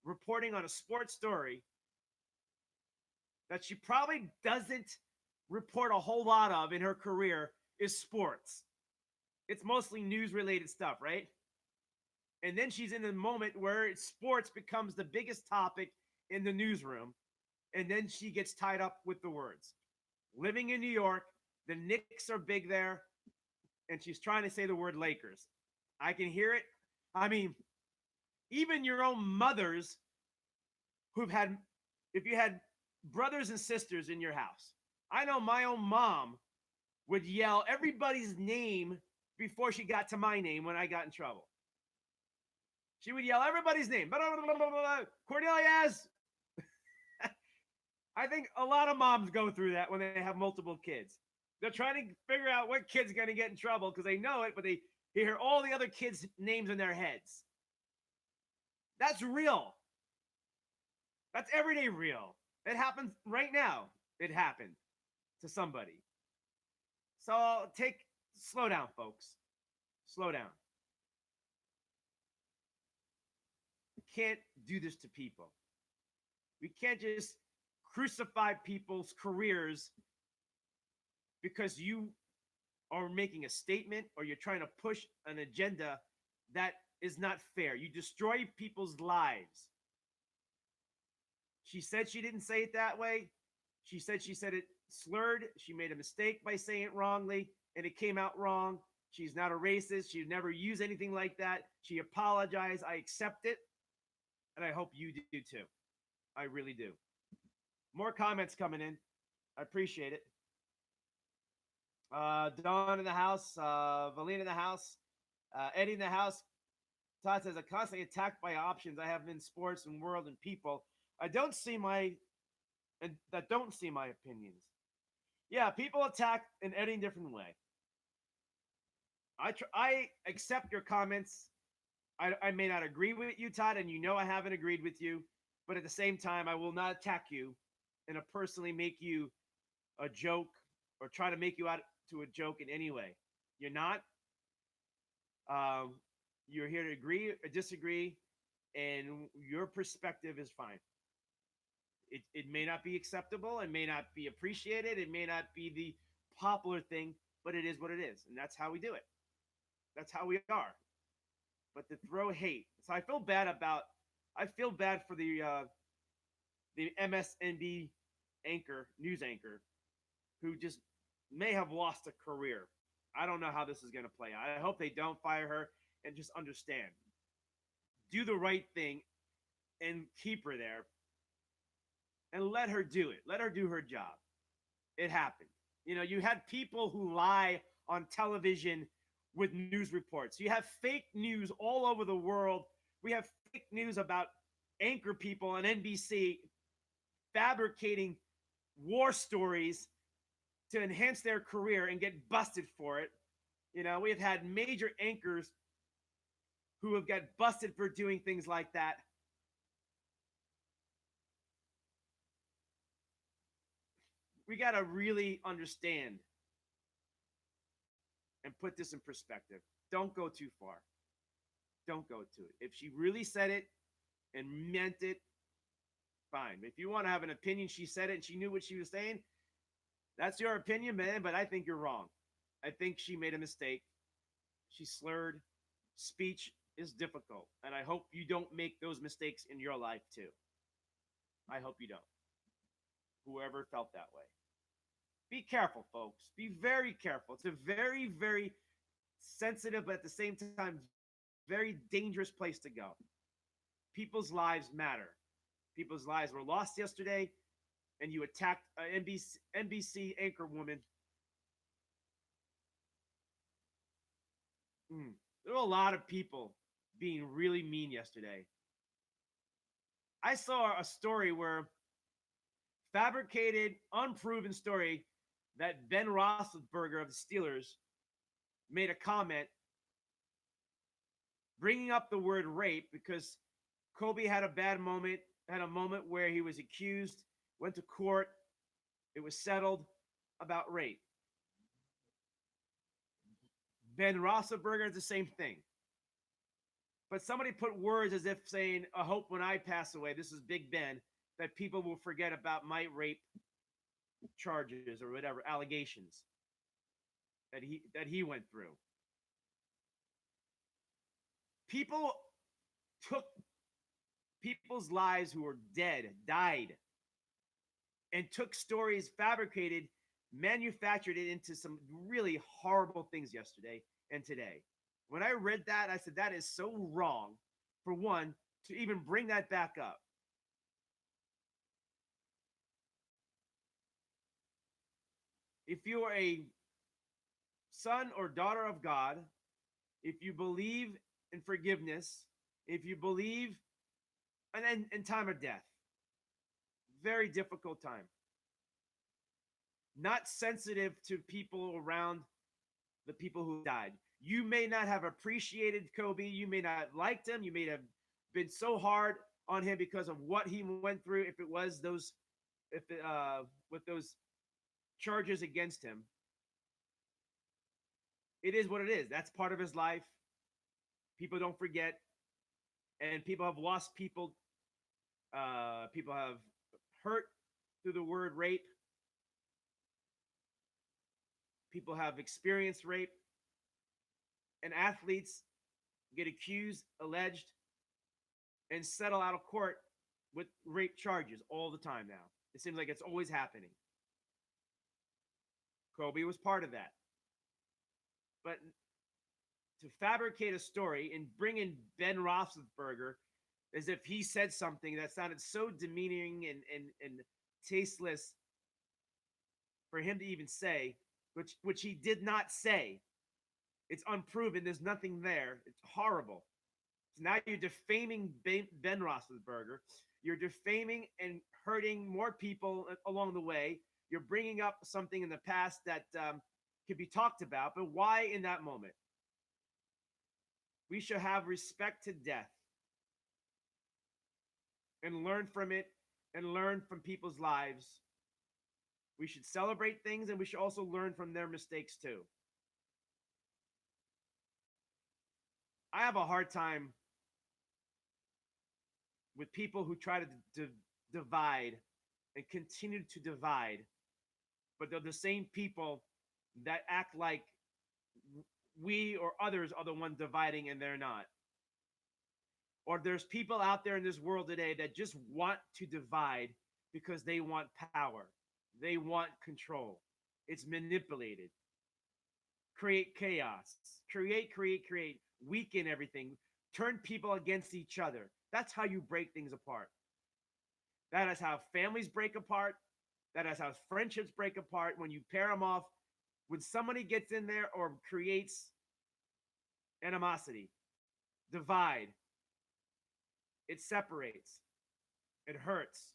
reporting on a sports story that she probably doesn't report a whole lot of in her career is sports. It's mostly news related stuff, right? And then she's in a moment where sports becomes the biggest topic in the newsroom. And then she gets tied up with the words. Living in New York, the Knicks are big there. And she's trying to say the word Lakers. I can hear it. I mean, even your own mothers who've had, if you had brothers and sisters in your house, I know my own mom would yell everybody's name before she got to my name when I got in trouble. She would yell everybody's name. Cornelius. I think a lot of moms go through that when they have multiple kids. They're trying to figure out what kid's going to get in trouble because they know it, but they hear all the other kids' names in their heads. That's real. That's everyday real. It happens right now. It happened to somebody. So slow down, folks. Slow down. We can't do this to people. We can't just crucify people's careers because you are making a statement or you're trying to push an agenda that is not fair. You destroy people's lives. She said she didn't say it that way. She said it slurred. She made a mistake by saying it wrongly, and it came out wrong. She's not a racist. She'd never use anything like that. She apologized. I accept it, and I hope you do too. I really do. More comments coming in. I appreciate it. Dawn in the house. Valina in the house. Eddie in the house. Todd says, I'm constantly attacked by options I have in sports and world and people. I don't see my that don't see my opinions. Yeah, people attack in any different way. I accept your comments. I may not agree with you, Todd, and you know I haven't agreed with you, but at the same time, I will not attack you and personally make you a joke or try to make you out to a joke in any way. You're not. You're here to agree or disagree, and your perspective is fine. It may not be acceptable, it may not be appreciated, it may not be the popular thing, but it is what it is, and that's how we do it. That's how we are. But to throw hate, so I feel bad for the MSNB news anchor, who just may have lost a career. I don't know how this is going to play out. I hope they don't fire her and just understand. Do the right thing and keep her there and let her do it. Let her do her job. It happened. You know, you had people who lie on television with news reports. You have fake news all over the world. We have fake news about anchor people on NBC fabricating war stories to enhance their career and get busted for it. You know, we've had major anchors who have got busted for doing things like that. We got to really understand and put this in perspective. Don't go too far. Don't go to it. If she really said it and meant it, fine. If you want to have an opinion, she said it and she knew what she was saying, that's your opinion, man, but I think you're wrong. I think she made a mistake. She slurred speech is difficult. And I hope you don't make those mistakes in your life too. I hope you don't. Whoever felt that way. Be careful, folks. Be very careful. It's a very, very sensitive, but at the same time, very dangerous place to go. People's lives matter. People's lives were lost yesterday, and you attacked an NBC anchor woman. There were a lot of people being really mean yesterday. I saw a story where fabricated, unproven story that Ben Roethlisberger of the Steelers made a comment bringing up the word rape because Kobe had a bad moment, had a moment where he was accused, went to court, it was settled about rape. Ben Roethlisberger is the same thing. But somebody put words as if saying, I hope when I pass away, this is Big Ben, that people will forget about my rape charges or whatever allegations that he went through. People took people's lives who were dead, died, and took stories fabricated, manufactured it into some really horrible things yesterday and today. When I read that, I said, that is so wrong, for one, to even bring that back up. If you are a son or daughter of God, if you believe in forgiveness, if you believe in time of death, very difficult time. Not sensitive to people around the people who died. You may not have appreciated Kobe. You may not liked him. You may have been so hard on him because of what he went through. If it was those, if it, with those charges against him, it is what it is. That's part of his life. People don't forget, and people have lost people. People have hurt through the word rape. People have experienced rape, and athletes get accused, alleged, and settle out of court with rape charges all the time now. It seems like it's always happening. Kobe was part of that. But to fabricate a story and bring in Ben Roethlisberger as if he said something that sounded so demeaning and tasteless for him to even say, which he did not say. It's unproven. There's nothing there. It's horrible. So now you're defaming Ben Roethlisberger. You're defaming and hurting more people along the way. You're bringing up something in the past that could be talked about, but why in that moment? We should have respect to death and learn from it and learn from people's lives. We should celebrate things and we should also learn from their mistakes too. I have a hard time with people who try to divide and continue to divide, but they're the same people that act like we or others are the ones dividing and they're not. Or there's people out there in this world today that just want to divide because they want power. They want control. It's manipulated. Create chaos. Create. Weaken everything. Turn people against each other. That's how you break things apart. That is how families break apart. That is how friendships break apart when you pair them off. When somebody gets in there or creates animosity, divide, it separates, it hurts.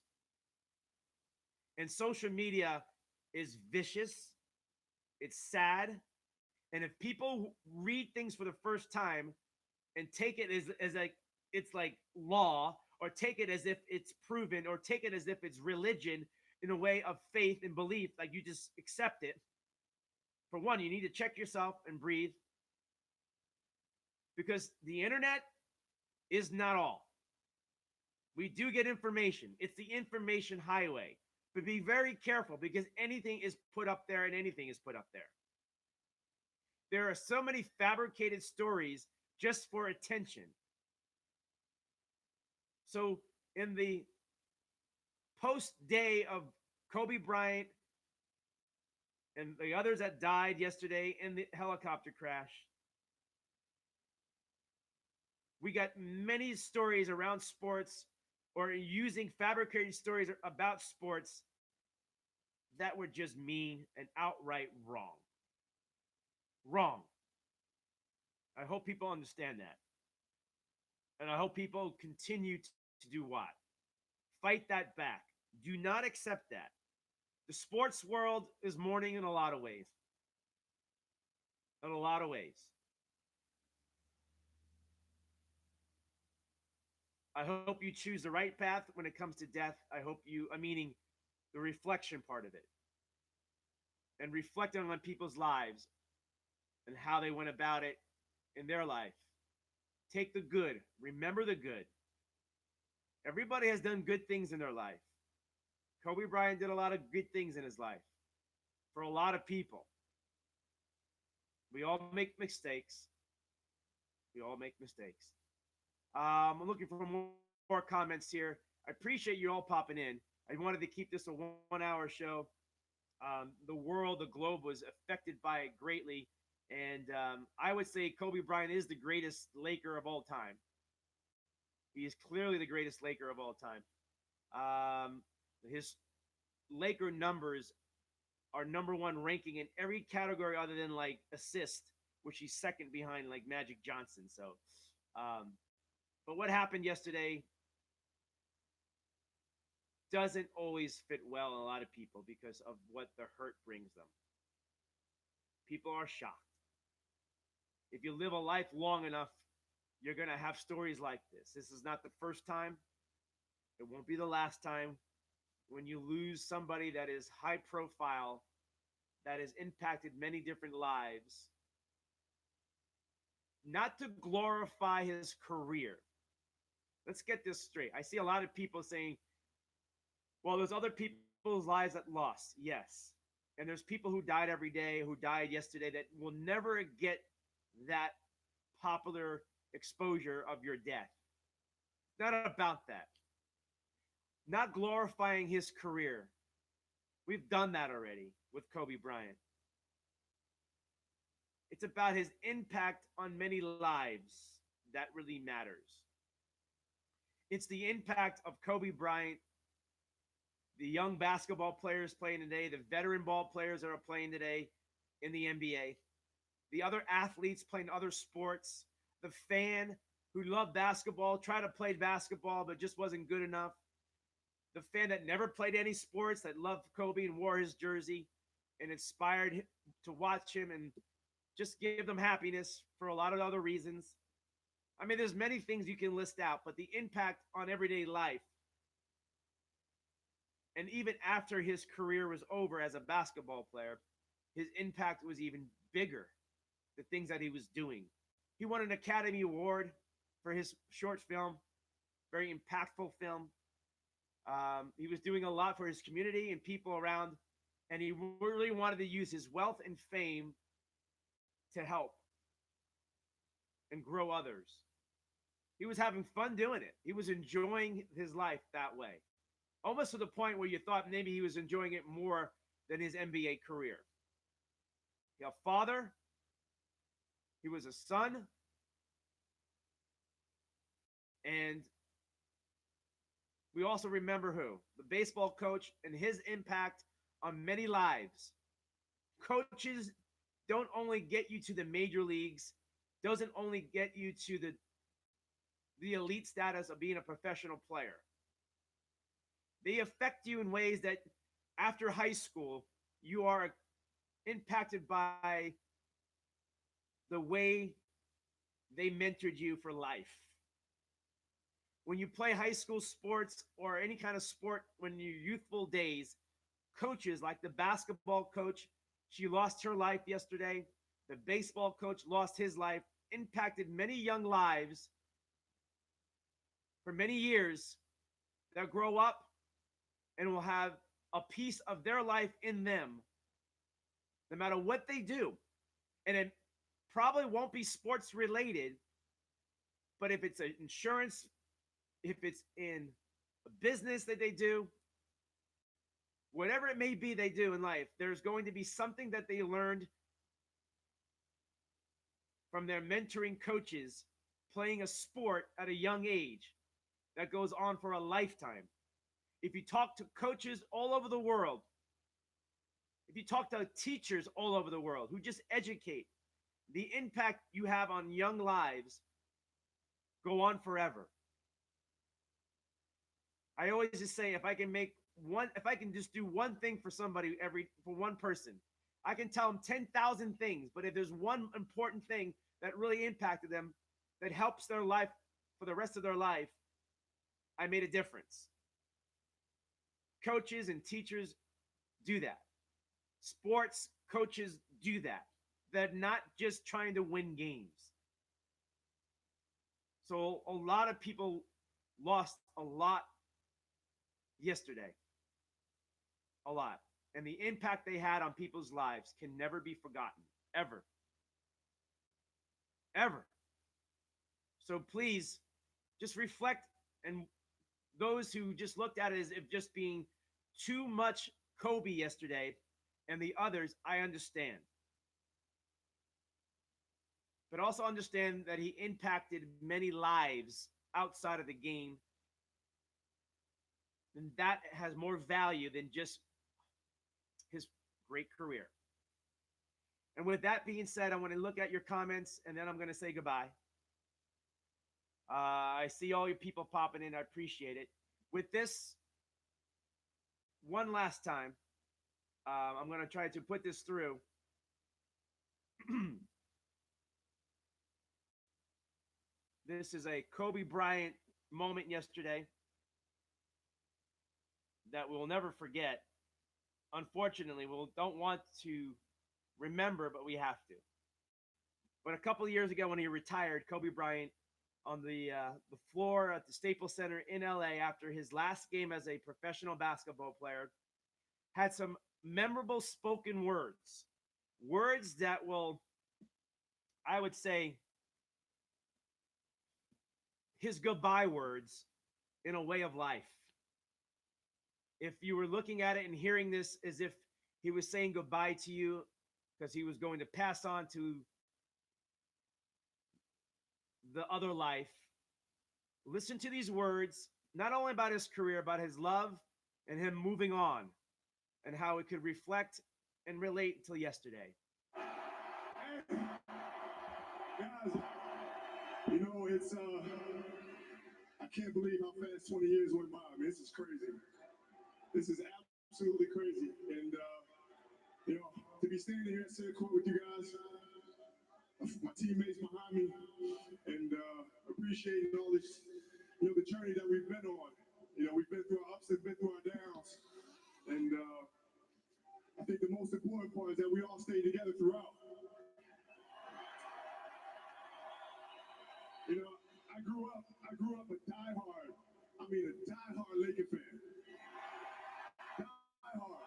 And social media is vicious, it's sad. And if people read things for the first time and take it as like it's like law, or take it as if it's proven, or take it as if it's religion in a way of faith and belief, like you just accept it. For one, you need to check yourself and breathe, because the internet is not all. We do get information. It's the information highway. But be very careful, because anything is put up there and anything is put up there. There are so many fabricated stories just for attention. So, in the post day of Kobe Bryant and the others that died yesterday in the helicopter crash, we got many stories around sports or using fabricated stories about sports that were just mean and outright wrong. Wrong. I hope people understand that. And I hope people continue to do what? Fight that back. Do not accept that. The sports world is mourning in a lot of ways. In a lot of ways. I hope you choose the right path when it comes to death. Meaning the reflection part of it. And reflecting on people's lives and how they went about it in their life. Take the good. Remember the good. Everybody has done good things in their life. Kobe Bryant did a lot of good things in his life for a lot of people. We all make mistakes. We all make mistakes. I'm looking for more comments here. I appreciate you all popping in. I wanted to keep this a 1 hour show. The world, the globe was affected by it greatly. And I would say Kobe Bryant is the greatest Laker of all time. He is clearly the greatest Laker of all time. His Laker numbers are number one ranking in every category other than like assist, which he's second behind like Magic Johnson. So, but what happened yesterday doesn't always fit well in a lot of people because of what the hurt brings them. People are shocked. If you live a life long enough, you're going to have stories like this. This is not the first time. It won't be the last time when you lose somebody that is high profile, that has impacted many different lives. Not to glorify his career. Let's get this straight. I see a lot of people saying, well, there's other people's lives that lost. Yes. And there's people who died every day, who died yesterday, that will never get that popular exposure of your death. It's not about that. Not glorifying his career. We've done that already with Kobe Bryant. It's about his impact on many lives that really matters. It's the impact of Kobe Bryant, the young basketball players playing today, the veteran ball players that are playing today in the NBA, the other athletes playing other sports, the fan who loved basketball, tried to play basketball, but just wasn't good enough, the fan that never played any sports, that loved Kobe and wore his jersey and inspired to watch him and just give them happiness for a lot of other reasons. I mean, there's many things you can list out, but the impact on everyday life, and even after his career was over as a basketball player, his impact was even bigger. The things that he was doing. He won an Academy Award for his short film, very impactful film. He was doing a lot for his community and people around, and he really wanted to use his wealth and fame to help and grow others. He was having fun doing it. He was enjoying his life that way. Almost to the point where you thought maybe he was enjoying it more than his NBA career. He had a father. He was a son. And we also remember who? The baseball coach and his impact on many lives. Coaches don't only get you to the major leagues, doesn't only get you to the elite status of being a professional player. They affect you in ways that after high school, you are impacted by the way they mentored you for life. When you play high school sports or any kind of sport when you're youthful days, coaches like the basketball coach, she lost her life yesterday. The baseball coach lost his life, impacted many young lives for many years that grow up and will have a piece of their life in them no matter what they do. And it probably won't be sports related, But if it's an insurance, if it's in a business that they do, whatever it may be they do in life, there's going to be something that they learned from their mentoring coaches playing a sport at a young age that goes on for a lifetime. If you talk to coaches all over the world, if you talk to teachers all over the world who just educate, the impact you have on young lives go on forever. I always just say if I can just do one thing for somebody for one person, I can tell them 10,000 things, but if there's one important thing that really impacted them, that helps their life for the rest of their life, I made a difference. Coaches and teachers do that. Sports coaches do that. They're not just trying to win games. So a lot of people lost a lot yesterday. A lot. And the impact they had on people's lives can never be forgotten. Ever. Ever. So please just reflect, and those who just looked at it as if just being too much Kobe yesterday and the others, I understand. But also understand that he impacted many lives outside of the game. And that has more value than just his great career. And with that being said, I want to look at your comments and then I'm going to say goodbye. I see all your people popping in. I appreciate it. With this, one last time, I'm going to try to put this through. This is a Kobe Bryant moment yesterday that we'll never forget. Unfortunately, we don't want to remember, but we have to. But a couple of years ago, when he retired, Kobe Bryant on the floor at the Staples Center in LA after his last game as a professional basketball player, had some memorable spoken words, words that will, I would say, his goodbye words in a way of life. If you were looking at it and hearing this as if he was saying goodbye to you because he was going to pass on to the other life, listen to these words, not only about his career, but his love and him moving on and how it could reflect and relate until yesterday. Hey, guys, you know, I can't believe how fast 20 years went by. I mean, this is crazy. This is absolutely crazy. And, to be standing here at Center Court with you guys, my teammates behind me, and appreciating all this, the journey that we've been on. We've been through our ups and been through our downs. And I think the most important part is that we all stayed together throughout. I grew up a diehard Laker fan. Diehard.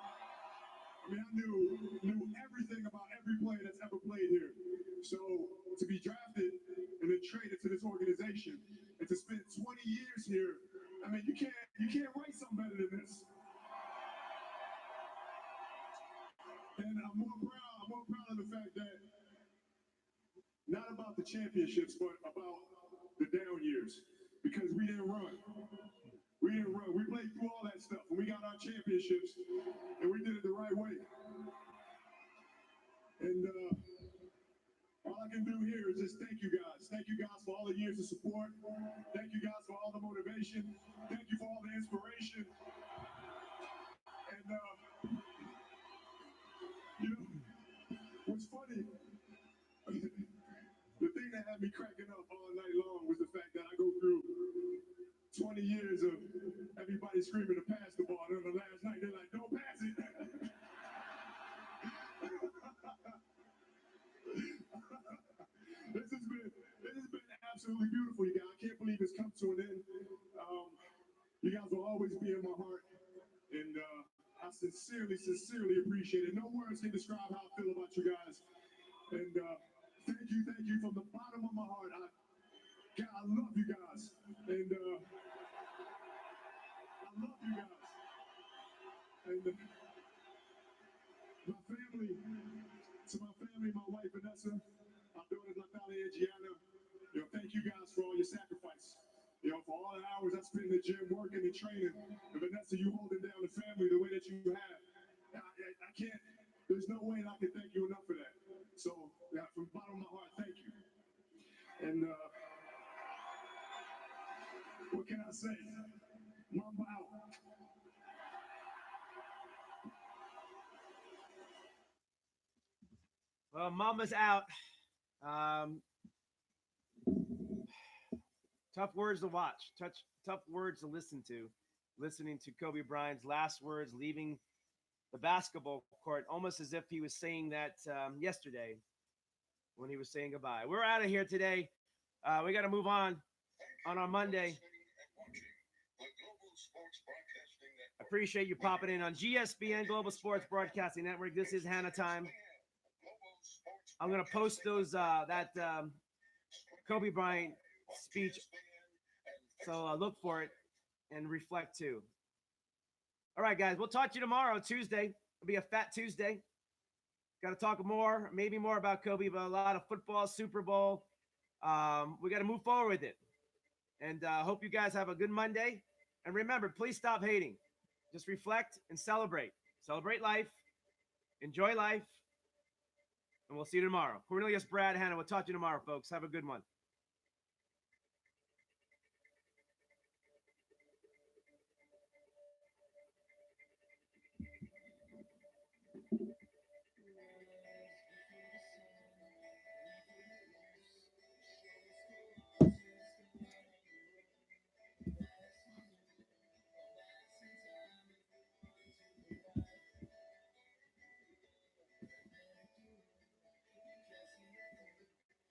I mean, I knew everything about every player that's ever played here. So to be drafted and then traded to this organization and to spend 20 years here, I mean, you can't write something better than this. And I'm more proud of the fact that not about the championships, but about the down years, because we didn't run. We didn't run. We played through all that stuff, and we got our championships, and we did it the right way. And all I can do here is just thank you guys. Thank you guys for all the years of support. Thank you guys for all the motivation. Thank you for all the inspiration. And what's funny, the thing that had me cracking up all night long was the fact that I go through 20 years of everybody screaming to pass the ball, and then the last night they're like, don't pass it. This has been absolutely beautiful, you guys. I can't believe it's come to an end. You guys will always be in my heart, and I sincerely appreciate it. No words can describe how I feel about you guys. And thank you from the bottom of my heart. God, I love you guys. And I love you guys. And my family, to my family, my wife Vanessa, my daughters Natalia and Gianna, thank you guys for all your sacrifice. For all the hours I spent in the gym working and training. And Vanessa, you holding down the family the way that you have. I can't, there's no way that I can thank you enough for that. So, from the bottom of my heart, thank you. And what can I say? Mamba out. Well, Mama's out. Tough words to watch. Tough words to listen to. Listening to Kobe Bryant's last words, leaving the basketball court, almost as if he was saying that yesterday when he was saying goodbye. We're out of here today. We got to move on our Monday. Appreciate you popping in on GSBN Global Sports Broadcasting Network. This is Hanna Time. I'm gonna post those Kobe Bryant speech, so look for it and reflect too. All right, guys, we'll talk to you tomorrow, Tuesday. It'll be a fat Tuesday. Got to talk more, maybe more about Kobe, but a lot of football, Super Bowl. We got to move forward with it. And hope you guys have a good Monday. And remember, please stop hating. Just reflect and celebrate. Celebrate life. Enjoy life. And we'll see you tomorrow. Cornelius, Brad, Hannah, we'll talk to you tomorrow, folks. Have a good one.